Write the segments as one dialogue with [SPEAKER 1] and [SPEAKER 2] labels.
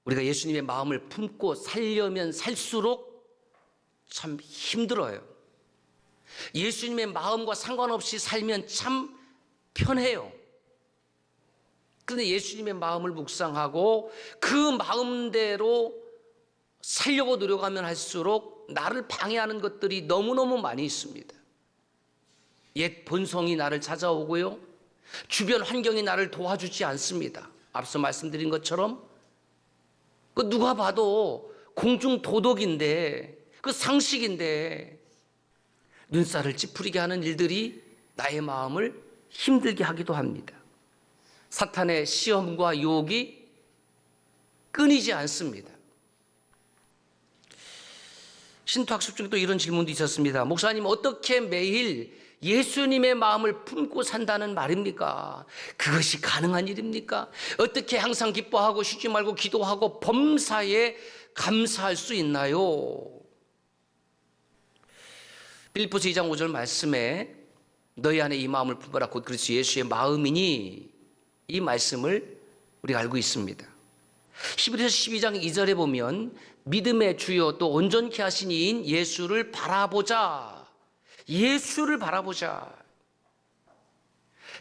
[SPEAKER 1] 우리가 예수님의 마음을 품고 살려면 살수록 참 힘들어요. 예수님의 마음과 상관없이 살면 참 편해요. 그런데 예수님의 마음을 묵상하고 그 마음대로 살려고 노력하면 할수록 나를 방해하는 것들이 너무너무 많이 있습니다. 옛 본성이 나를 찾아오고요. 주변 환경이 나를 도와주지 않습니다. 앞서 말씀드린 것처럼 그 누가 봐도 공중 도덕인데, 그 상식인데 눈살을 찌푸리게 하는 일들이 나의 마음을 힘들게 하기도 합니다. 사탄의 시험과 유혹이 끊이지 않습니다. 신토학습 중에 또 이런 질문도 있었습니다. 목사님, 어떻게 매일 예수님의 마음을 품고 산다는 말입니까? 그것이 가능한 일입니까? 어떻게 항상 기뻐하고 쉬지 말고 기도하고 범사에 감사할 수 있나요? 빌립보서 2장 5절 말씀에 너희 안에 이 마음을 품어라 곧 그리스도 예수의 마음이니, 이 말씀을 우리가 알고 있습니다. 히브리서 12장 2절에 보면 믿음의 주요 또 온전케 하신 이인 예수를 바라보자. 예수를 바라보자.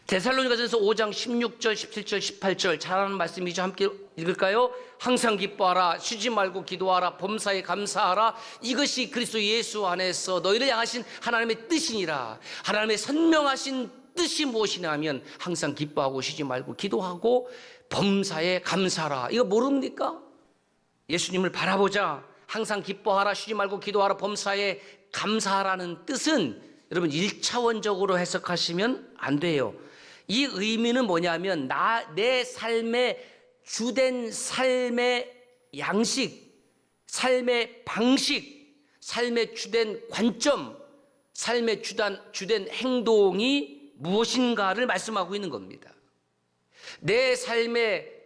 [SPEAKER 1] 데살로니가전서 5장 16절, 17절, 18절 잘 아는 말씀이죠. 함께 읽을까요? 항상 기뻐하라, 쉬지 말고 기도하라, 범사에 감사하라. 이것이 그리스도 예수 안에서 너희를 향하신 하나님의 뜻이니라. 하나님의 선명하신 뜻이 무엇이냐 하면 항상 기뻐하고 쉬지 말고 기도하고 범사에 감사하라. 이거 모릅니까? 예수님을 바라보자. 항상 기뻐하라, 쉬지 말고 기도하라, 범사에 감사하라는 뜻은 여러분 1차원적으로 해석하시면 안 돼요. 이 의미는 뭐냐면 내 삶의 주된 삶의 양식, 삶의 방식, 삶의 주된 관점, 삶의 주된 행동이 무엇인가를 말씀하고 있는 겁니다. 내 삶을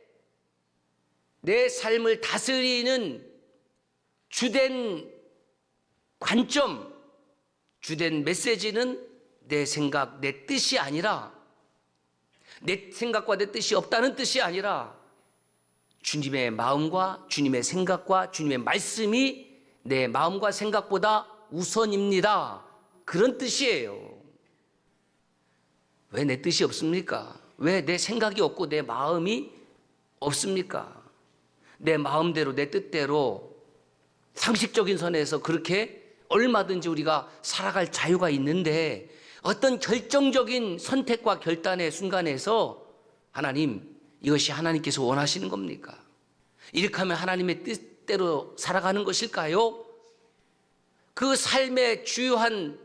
[SPEAKER 1] 다스리는 주된 관점, 주된 메시지는 내 생각, 내 뜻이 아니라, 내 생각과 내 뜻이 없다는 뜻이 아니라 주님의 마음과 주님의 생각과 주님의 말씀이 내 마음과 생각보다 우선입니다. 그런 뜻이에요. 왜 내 뜻이 없습니까? 왜 내 생각이 없고 내 마음이 없습니까? 내 마음대로 내 뜻대로 상식적인 선에서 그렇게 얼마든지 우리가 살아갈 자유가 있는데 어떤 결정적인 선택과 결단의 순간에서 하나님, 이것이 하나님께서 원하시는 겁니까? 이렇게 하면 하나님의 뜻대로 살아가는 것일까요? 그 삶의 주요한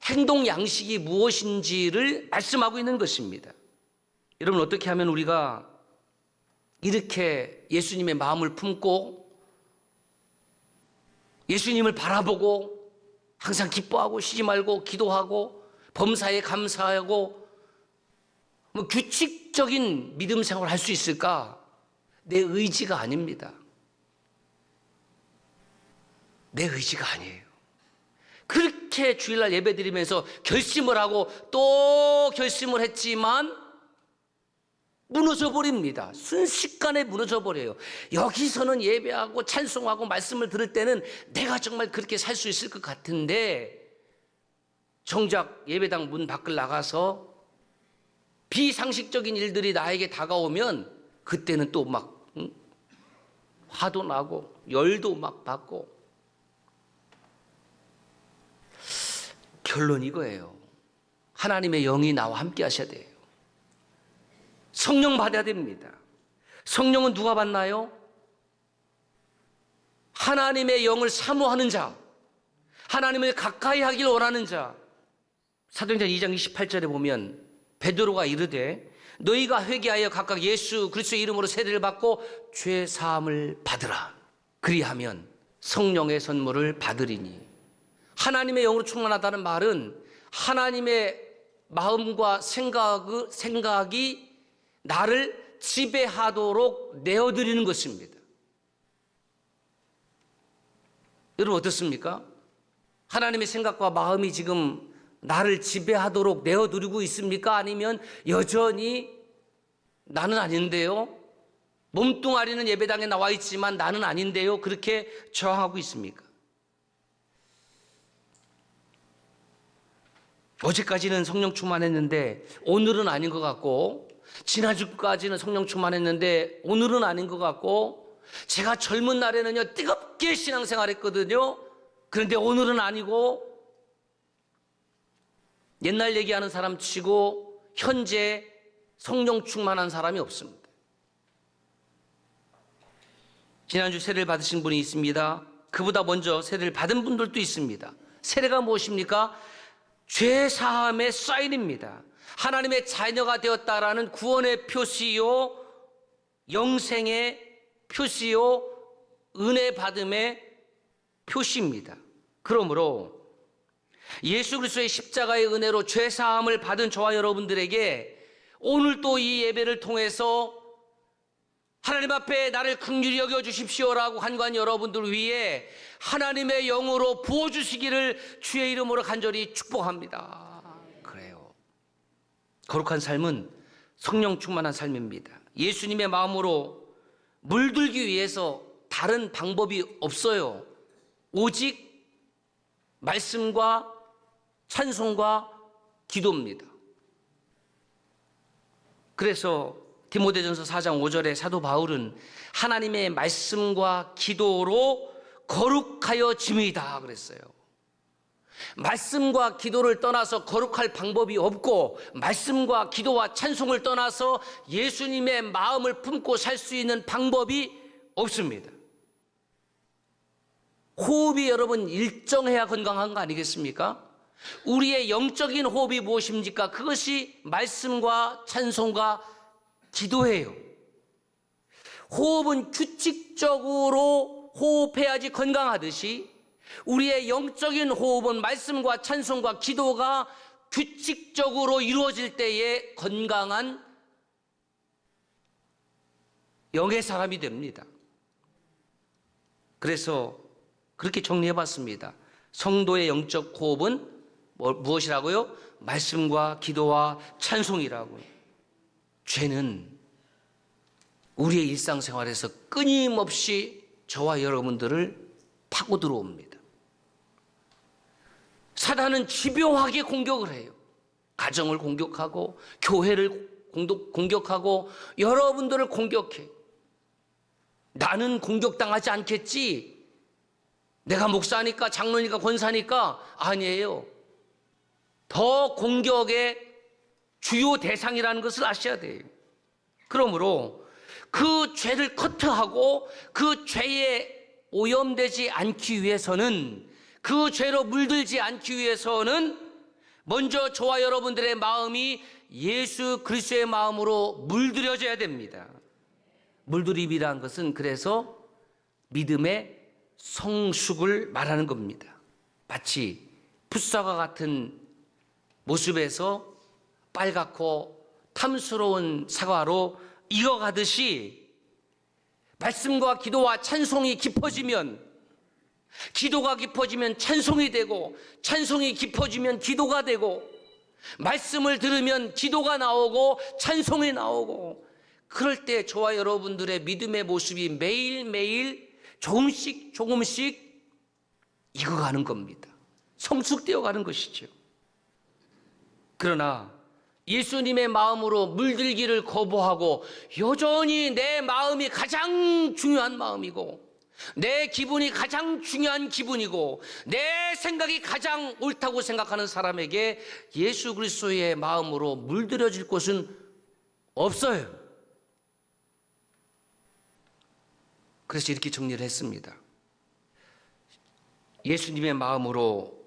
[SPEAKER 1] 행동 양식이 무엇인지를 말씀하고 있는 것입니다. 여러분, 어떻게 하면 우리가 이렇게 예수님의 마음을 품고 예수님을 바라보고 항상 기뻐하고 쉬지 말고 기도하고 범사에 감사하고 규칙적인 믿음 생활을 할 수 있을까? 내 의지가 아닙니다. 내 의지가 아니에요. 그렇게 주일날 예배드리면서 결심을 하고 또 결심을 했지만 무너져 버립니다. 순식간에 무너져 버려요. 여기서는 예배하고 찬송하고 말씀을 들을 때는 내가 정말 그렇게 살 수 있을 것 같은데 정작 예배당 문 밖을 나가서 비상식적인 일들이 나에게 다가오면 그때는 또 막 화도 나고 열도 막 받고. 결론 이거예요. 하나님의 영이 나와 함께 하셔야 돼요. 성령 받아야 됩니다. 성령은 누가 받나요? 하나님의 영을 사모하는 자, 하나님을 가까이 하길 원하는 자. 사도행전 2장 28절에 보면 베드로가 이르되 너희가 회개하여 각각 예수 그리스도의 이름으로 세례를 받고 죄 사함을 받으라. 그리하면 성령의 선물을 받으리니. 하나님의 영으로 충만하다는 말은 하나님의 마음과 생각이 나를 지배하도록 내어드리는 것입니다. 여러분 어떻습니까? 하나님의 생각과 마음이 지금 나를 지배하도록 내어드리고 있습니까? 아니면 여전히 나는 아닌데요? 몸뚱아리는 예배당에 나와 있지만 나는 아닌데요. 그렇게 저항하고 있습니까? 어제까지는 성령 충만했는데 오늘은 아닌 것 같고, 지난주까지는 성령 충만했는데 오늘은 아닌 것 같고, 제가 젊은 날에는요 뜨겁게 신앙생활했거든요. 그런데 오늘은 아니고, 옛날 얘기하는 사람 치고 현재 성령 충만한 사람이 없습니다. 지난주 세례를 받으신 분이 있습니다. 그보다 먼저 세례를 받은 분들도 있습니다. 세례가 무엇입니까? 죄 사함의 사인입니다. 하나님의 자녀가 되었다라는 구원의 표시요, 영생의 표시요, 은혜 받음의 표시입니다. 그러므로 예수 그리스도의 십자가의 은혜로 죄 사함을 받은 저와 여러분들에게 오늘 또 이 예배를 통해서 하나님 앞에 나를 긍휼히 여겨 주십시오라고 간구한 여러분들 위해 하나님의 영으로 부어주시기를 주의 이름으로 간절히 축복합니다. 그래요. 거룩한 삶은 성령 충만한 삶입니다. 예수님의 마음으로 물들기 위해서 다른 방법이 없어요. 오직 말씀과 찬송과 기도입니다. 그래서 디모데전서 4장 5절에 사도 바울은 하나님의 말씀과 기도로 거룩하여 짐이다 그랬어요. 말씀과 기도를 떠나서 거룩할 방법이 없고, 말씀과 기도와 찬송을 떠나서 예수님의 마음을 품고 살 수 있는 방법이 없습니다. 호흡이 여러분 일정해야 건강한 거 아니겠습니까? 우리의 영적인 호흡이 무엇입니까? 그것이 말씀과 찬송과 기도예요. 호흡은 규칙적으로 호흡해야지 건강하듯이, 우리의 영적인 호흡은 말씀과 찬송과 기도가 규칙적으로 이루어질 때에 건강한 영의 사람이 됩니다. 그래서 그렇게 정리해 봤습니다. 성도의 영적 호흡은 무엇이라고요? 말씀과 기도와 찬송이라고요. 죄는 우리의 일상생활에서 끊임없이 저와 여러분들을 파고 들어옵니다. 사단은 집요하게 공격을 해요. 가정을 공격하고, 교회를 공격하고, 여러분들을 공격해. 나는 공격당하지 않겠지, 내가 목사니까, 장로니까, 권사니까. 아니에요. 더 공격의 주요 대상이라는 것을 아셔야 돼요. 그러므로 그 죄를 커트하고 그 죄에 오염되지 않기 위해서는, 그 죄로 물들지 않기 위해서는 먼저 저와 여러분들의 마음이 예수 그리스도의 마음으로 물들여져야 됩니다. 물들임이라는 것은 그래서 믿음의 성숙을 말하는 겁니다. 마치 풋사과 같은 모습에서 빨갛고 탐스러운 사과로 익어가듯이, 말씀과 기도와 찬송이 깊어지면, 기도가 깊어지면 찬송이 되고, 찬송이 깊어지면 기도가 되고, 말씀을 들으면 기도가 나오고 찬송이 나오고, 그럴 때 저와 여러분들의 믿음의 모습이 매일매일 조금씩 조금씩 익어가는 겁니다. 성숙되어 가는 것이죠. 그러나 예수님의 마음으로 물들기를 거부하고 여전히 내 마음이 가장 중요한 마음이고, 내 기분이 가장 중요한 기분이고, 내 생각이 가장 옳다고 생각하는 사람에게 예수 그리스도의 마음으로 물들여질 곳은 없어요. 그래서 이렇게 정리를 했습니다. 예수님의 마음으로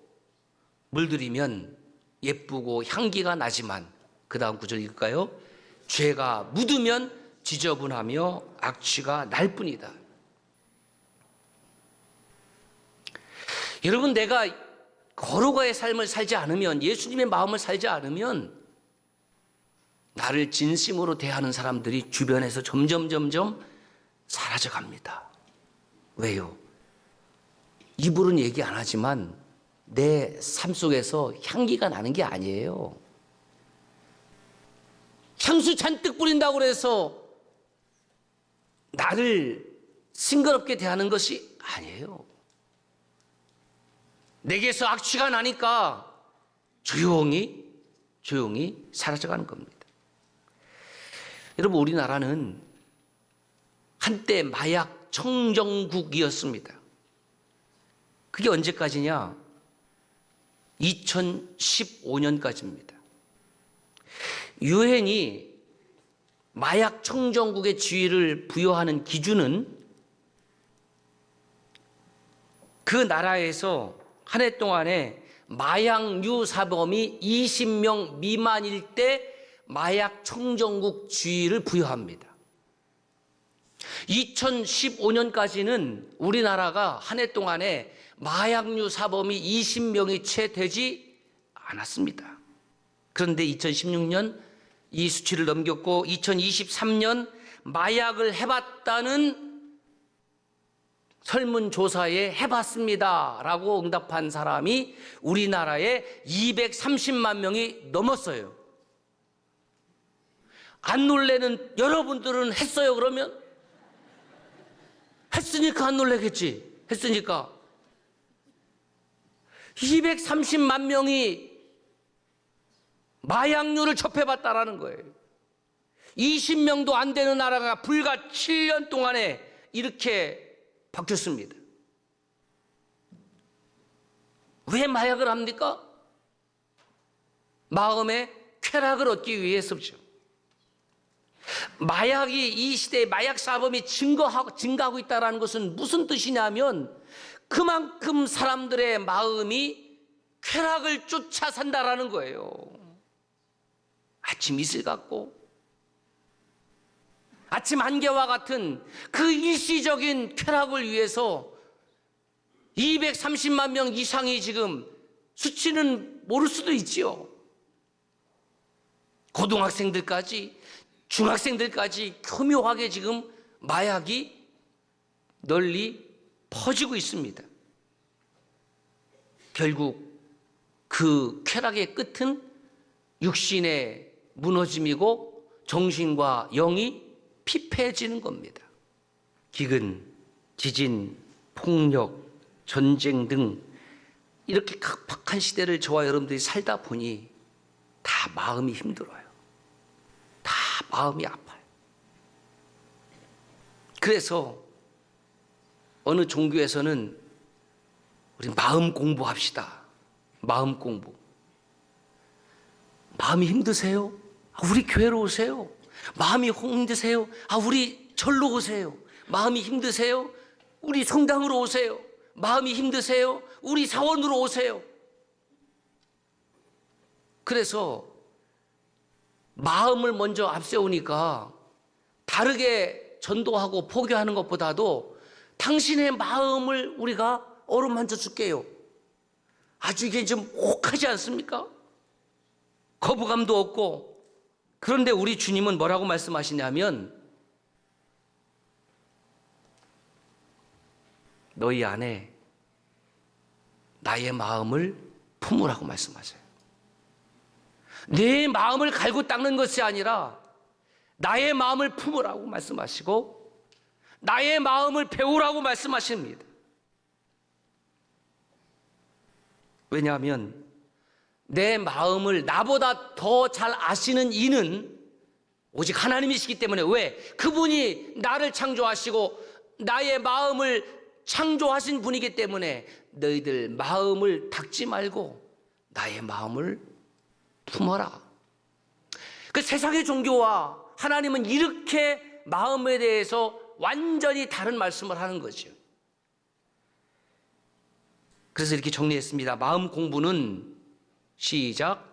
[SPEAKER 1] 물들이면 예쁘고 향기가 나지만, 그 다음 구절 읽을까요? 죄가 묻으면 지저분하며 악취가 날 뿐이다. 여러분, 내가 거룩의 삶을 살지 않으면, 예수님의 마음을 살지 않으면 나를 진심으로 대하는 사람들이 주변에서 점점 사라져갑니다. 왜요? 입으로는 얘기 안 하지만 내 삶 속에서 향기가 나는 게 아니에요. 향수 잔뜩 뿌린다고 해서 나를 싱그럽게 대하는 것이 아니에요. 내게서 악취가 나니까 조용히 사라져가는 겁니다. 여러분, 우리나라는 한때 마약 청정국이었습니다. 그게 언제까지냐? 2015년까지입니다. 유엔이 마약 청정국의 지위를 부여하는 기준은 그 나라에서 한 해 동안에 마약류 사범이 20명 미만일 때 마약 청정국 지위를 부여합니다. 2015년까지는 우리나라가 한 해 동안에 마약류 사범이 20명이 채 되지 않았습니다. 그런데 2016년 이 수치를 넘겼고 2023년 마약을 해봤다는 설문조사에 해봤습니다 라고 응답한 사람이 우리나라에 230만 명이 넘었어요. 안 놀래는 여러분들은 했어요? 그러면? 했으니까 안 놀래겠지. 했으니까. 230만 명이 마약류를 접해봤다라는 거예요. 20명도 안 되는 나라가 불과 7년 동안에 이렇게 바뀌었습니다. 왜 마약을 합니까? 마음의 쾌락을 얻기 위해서죠. 마약이 이 시대에 마약 사범이 증가하고 있다는 것은 무슨 뜻이냐면 그만큼 사람들의 마음이 쾌락을 쫓아 산다라는 거예요. 아침 이슬 같고 아침 안개와 같은 그 일시적인 쾌락을 위해서 230만 명 이상이 지금 수치는 모를 수도 있지요. 고등학생들까지 중학생들까지 교묘하게 지금 마약이 널리 퍼지고 있습니다. 결국 그 쾌락의 끝은 육신의 무너짐이고 정신과 영이 피폐해지는 겁니다. 기근, 지진, 폭력, 전쟁 등 이렇게 각박한 시대를 저와 여러분들이 살다 보니 다 마음이 힘들어요. 다 마음이 아파요. 그래서 어느 종교에서는 우리 마음 공부합시다. 마음 공부. 마음이 힘드세요? 우리 교회로 오세요. 마음이 힘드세요? 우리 절로 오세요. 마음이 힘드세요? 우리 성당으로 오세요. 마음이 힘드세요? 우리 사원으로 오세요. 그래서 마음을 먼저 앞세우니까 다르게 전도하고 포교하는 것보다도 당신의 마음을 우리가 어루만져 줄게요. 아주 이게 좀 혹하지 않습니까? 거부감도 없고. 그런데 우리 주님은 뭐라고 말씀하시냐면 너희 안에 나의 마음을 품으라고 말씀하세요. 내 마음을 갈고 닦는 것이 아니라 나의 마음을 품으라고 말씀하시고 나의 마음을 배우라고 말씀하십니다. 왜냐하면 내 마음을 나보다 더 잘 아시는 이는 오직 하나님이시기 때문에. 왜? 그분이 나를 창조하시고 나의 마음을 창조하신 분이기 때문에 너희들 마음을 닫지 말고 나의 마음을 품어라. 그 세상의 종교와 하나님은 이렇게 마음에 대해서 완전히 다른 말씀을 하는 거죠. 그래서 이렇게 정리했습니다. 마음 공부는 시작.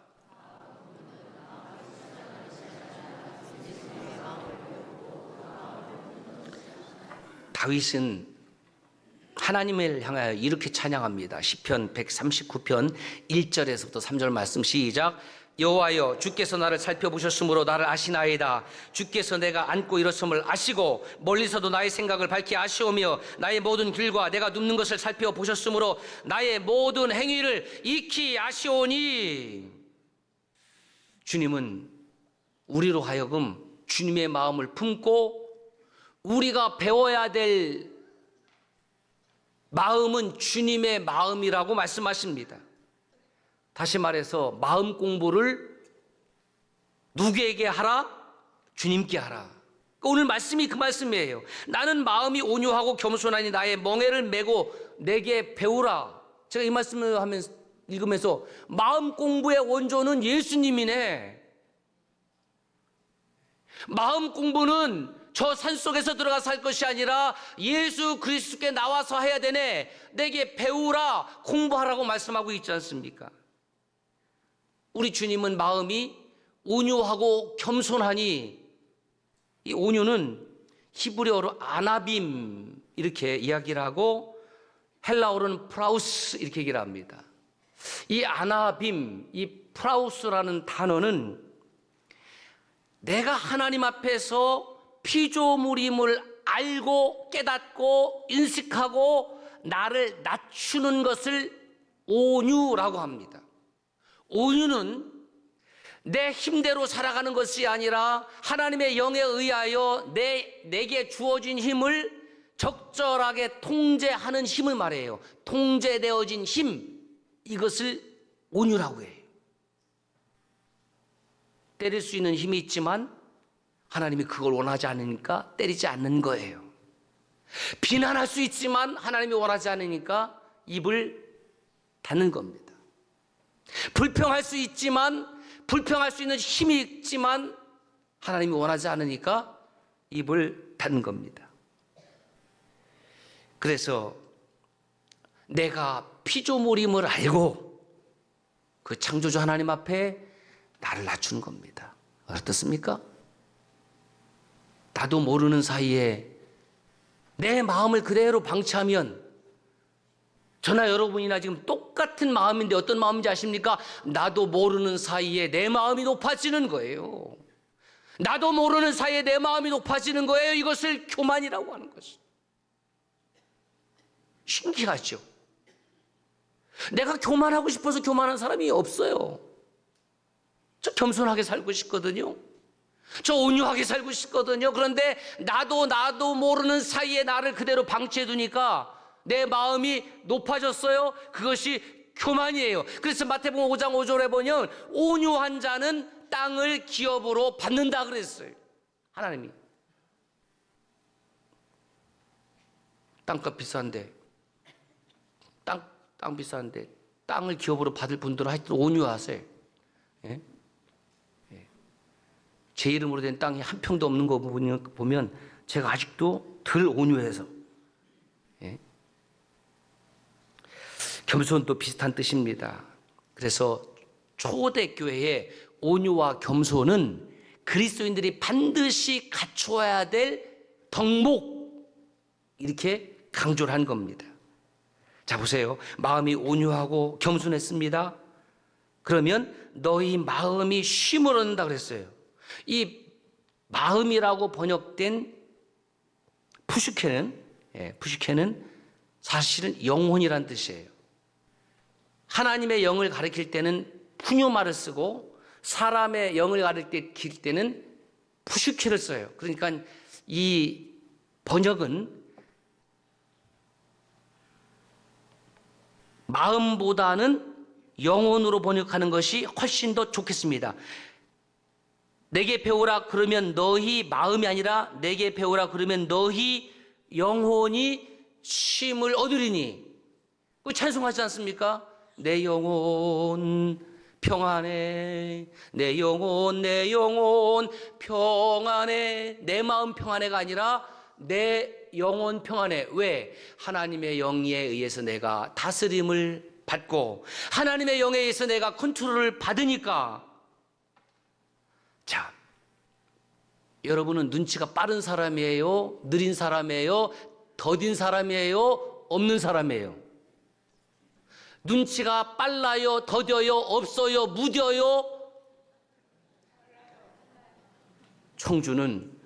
[SPEAKER 1] 다윗은 하나님을 향하여 이렇게 찬양합니다. 시편 139편 1절에서부터 3절 말씀 시작. 여호와여 주께서 나를 살펴보셨으므로 나를 아시나이다. 주께서 내가 앉고 일어섬을 아시고 멀리서도 나의 생각을 밝히 아시오며 나의 모든 길과 내가 눕는 것을 살펴보셨으므로 나의 모든 행위를 익히 아시오니. 주님은 우리로 하여금 주님의 마음을 품고 우리가 배워야 될 마음은 주님의 마음이라고 말씀하십니다. 다시 말해서 마음 공부를 누구에게 하라? 주님께 하라. 오늘 말씀이 그 말씀이에요. 나는 마음이 온유하고 겸손하니 나의 멍에를 메고 내게 배우라. 제가 이 말씀을 읽으면서 마음 공부의 원조는 예수님이네. 마음 공부는 저 산속에서 들어가 살 것이 아니라 예수 그리스도께 나와서 해야 되네. 내게 배우라, 공부하라고 말씀하고 있지 않습니까? 우리 주님은 마음이 온유하고 겸손하니, 이 온유는 히브리어로 아나빔 이렇게 이야기를 하고 헬라어로는 프라우스 이렇게 얘기를 합니다. 이 아나빔, 이 프라우스라는 단어는 내가 하나님 앞에서 피조물임을 알고 깨닫고 인식하고 나를 낮추는 것을 온유라고 합니다. 온유는 내 힘대로 살아가는 것이 아니라 하나님의 영에 의하여 내게 주어진 힘을 적절하게 통제하는 힘을 말해요. 통제되어진 힘, 이것을 온유라고 해요. 때릴 수 있는 힘이 있지만 하나님이 그걸 원하지 않으니까 때리지 않는 거예요. 비난할 수 있지만 하나님이 원하지 않으니까 입을 닫는 겁니다. 불평할 수 있지만, 불평할 수 있는 힘이 있지만 하나님이 원하지 않으니까 입을 닫는 겁니다. 그래서 내가 피조물임을 알고 그 창조주 하나님 앞에 나를 낮추는 겁니다. 어떻습니까? 나도 모르는 사이에 내 마음을 그대로 방치하면, 저나 여러분이나 지금 똑같은 마음인데 어떤 마음인지 아십니까? 나도 모르는 사이에 내 마음이 높아지는 거예요. 나도 모르는 사이에 내 마음이 높아지는 거예요. 이것을 교만이라고 하는 것이. 신기하죠? 내가 교만하고 싶어서 교만한 사람이 없어요. 저 겸손하게 살고 싶거든요. 저 온유하게 살고 싶거든요. 그런데 나도 모르는 사이에 나를 그대로 방치해 두니까 내 마음이 높아졌어요. 그것이 교만이에요. 그래서 마태복음 5장 5절에 보면 온유한 자는 땅을 기업으로 받는다 그랬어요. 하나님이. 땅값 비싼데, 땅 비싼데 땅을 기업으로 받을 분들은 하여튼 온유하세요. 예? 제 이름으로 된 땅이 한 평도 없는 거 보면 제가 아직도 덜 온유해서. 예? 겸손도 비슷한 뜻입니다. 그래서 초대교회의 온유와 겸손은 그리스도인들이 반드시 갖추어야 될 덕목, 이렇게 강조를 한 겁니다. 자, 보세요. 마음이 온유하고 겸손했습니다. 그러면 너희 마음이 쉼을 얻는다 그랬어요. 이 마음이라고 번역된 푸슈케는 사실은 영혼이란 뜻이에요. 하나님의 영을 가리킬 때는 푸뉴마를 쓰고 사람의 영을 가리킬 때는 푸슈케를 써요. 그러니까 이 번역은 마음보다는 영혼으로 번역하는 것이 훨씬 더 좋겠습니다. 내게 배우라 그러면 너희 마음이 아니라 내게 배우라 그러면 너희 영혼이 쉼을 얻으리니. 그 찬송하지 않습니까? 내 영혼 평안해, 내 영혼 평안해. 내 마음 평안해가 아니라 내 영혼 평안해. 왜? 하나님의 영에 의해서 내가 다스림을 받고 하나님의 영에 의해서 내가 컨트롤을 받으니까. 자, 여러분은 눈치가 빠른 사람이에요? 느린 사람이에요? 더딘 사람이에요? 없는 사람이에요? 눈치가 빨라요? 더뎌요? 없어요? 무뎌요? 청주는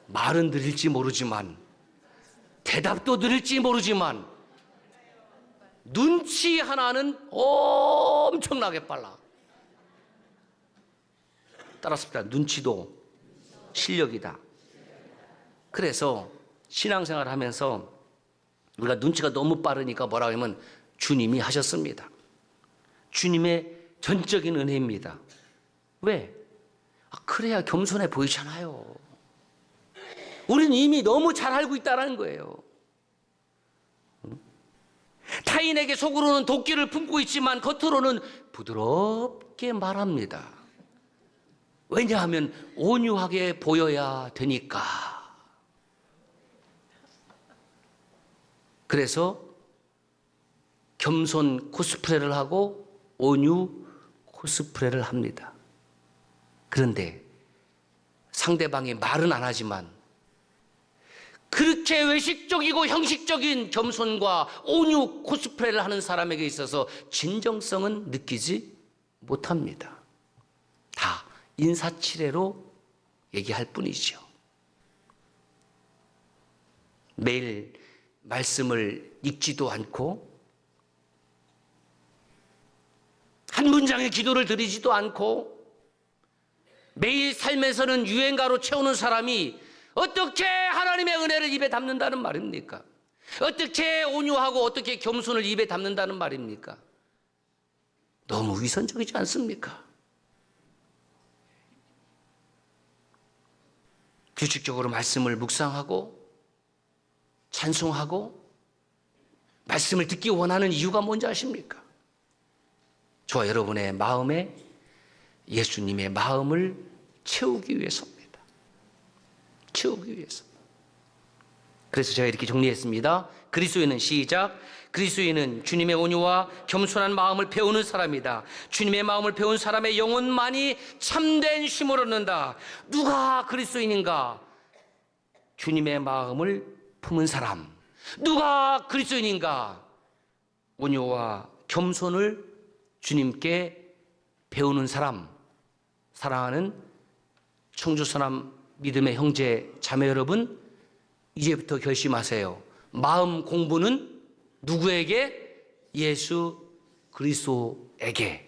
[SPEAKER 1] 말은 느릴지 모르지만 대답도 느릴지 모르지만 눈치 하나는 엄청나게 빨라. 따라서 눈치도 실력이다. 그래서 신앙생활 하면서 우리가 눈치가 너무 빠르니까 뭐라 하면 주님이 하셨습니다. 주님의 전적인 은혜입니다. 왜? 그래야 겸손해 보이잖아요. 우리는 이미 너무 잘 알고 있다는 거예요. 타인에게 속으로는 도끼를 품고 있지만 겉으로는 부드럽게 말합니다. 왜냐하면 온유하게 보여야 되니까. 그래서 겸손 코스프레를 하고 온유 코스프레를 합니다. 그런데 상대방이 말은 안 하지만 그렇게 외식적이고 형식적인 겸손과 온유 코스프레를 하는 사람에게 있어서 진정성은 느끼지 못합니다. 다 인사치레로 얘기할 뿐이죠. 매일 말씀을 읽지도 않고 한 문장의 기도를 드리지도 않고 매일 삶에서는 유행가로 채우는 사람이 어떻게 하나님의 은혜를 입에 담는다는 말입니까? 어떻게 온유하고 어떻게 겸손을 입에 담는다는 말입니까? 너무 위선적이지 않습니까? 규칙적으로 말씀을 묵상하고 찬송하고 말씀을 듣기 원하는 이유가 뭔지 아십니까? 저와 여러분의 마음에 예수님의 마음을 채우기 위해서입니다. 채우기 위해서. 그래서 제가 이렇게 정리했습니다. 그리스도인은 시작. 그리스도인은 주님의 온유와 겸손한 마음을 배우는 사람이다. 주님의 마음을 배운 사람의 영혼만이 참된 쉼을 얻는다. 누가 그리스도인인가? 주님의 마음을 품은 사람. 누가 그리스도인인가? 온유와 겸손을 주님께 배우는 사람. 사랑하는 청주서남 믿음의 형제 자매 여러분, 이제부터 결심하세요. 마음 공부는 누구에게? 예수 그리스도에게.